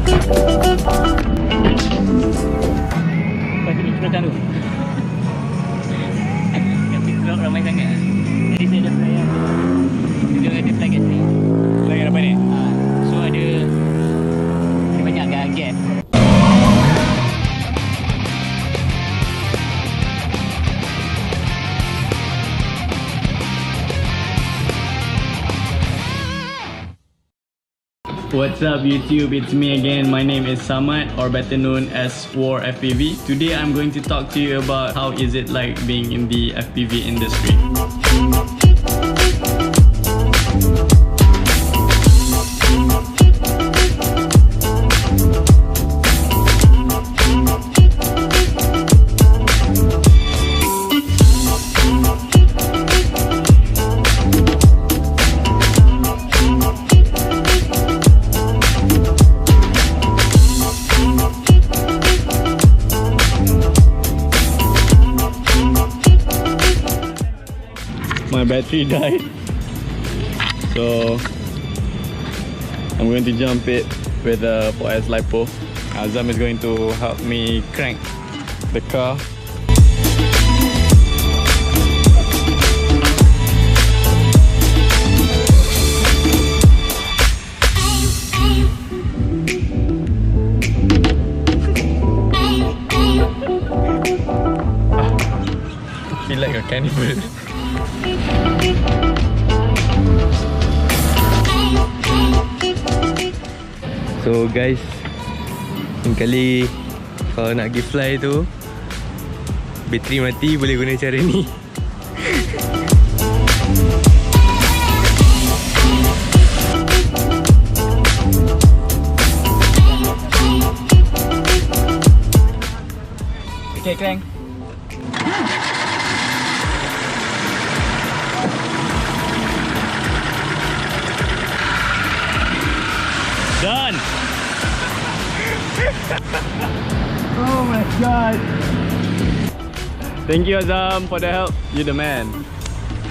Lepas tu teruskan tu. Tapi crowd ramai sangat. Jadi saya dah fly. Dia ada fly kat sini. Fly kat depan ni? So ada banyak gap. What's up YouTube, it's me again. My name is Samad, or better known as WarFPV. Today I'm going to talk to you about how is it like being in the FPV industry. My battery died, so I'm going to jump it with a 4S LiPo. Azam is going to help me crank the car. I feel like a cannibal. So guys, lain kali kalau nak pergi fly tu, bateri mati boleh guna cara ni. Okay, crank. Done! Oh my god! Thank you Azam for the help. You're the man.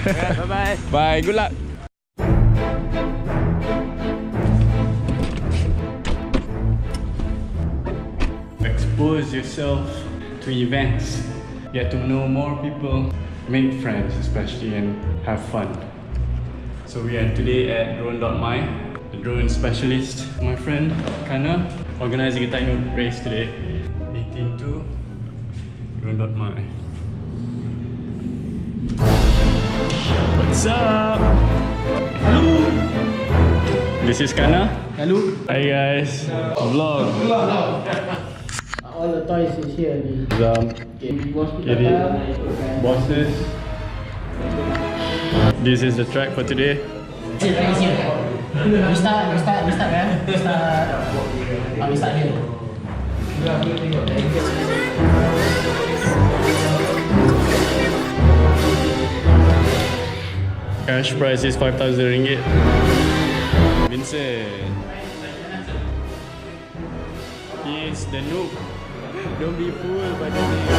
Yeah, bye bye. Bye, good luck. Expose yourself to events. Get to know more people, make friends especially, and have fun. So we are today at Drone.my, the drone specialist. My friend Kanna organizing a Tinywhoop race today. 18-2 Drone.my. What's up? Hello. This is Kanna. Hello. Hi guys. Vlog. All the toys is here. K-rie bosses. This is the track for today. We start kan? We start here. Cash price is 5,000 ringgit. Vincent. He's the noob. Don't be fooled by the name.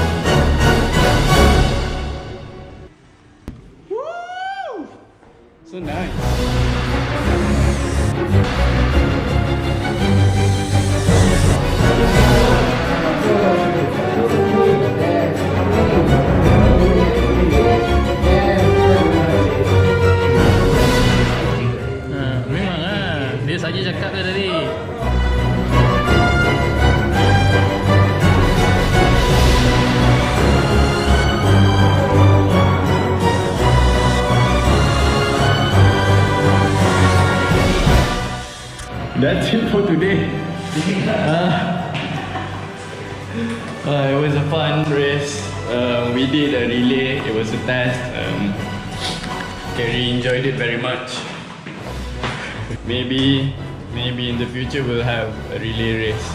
Woo! So nice. Memang lah. Dia saja cakap dia tadi. That's it for today. It was a fun race. We did a relay. It was a test. K-rie enjoyed it very much. Maybe in the future we'll have a relay race.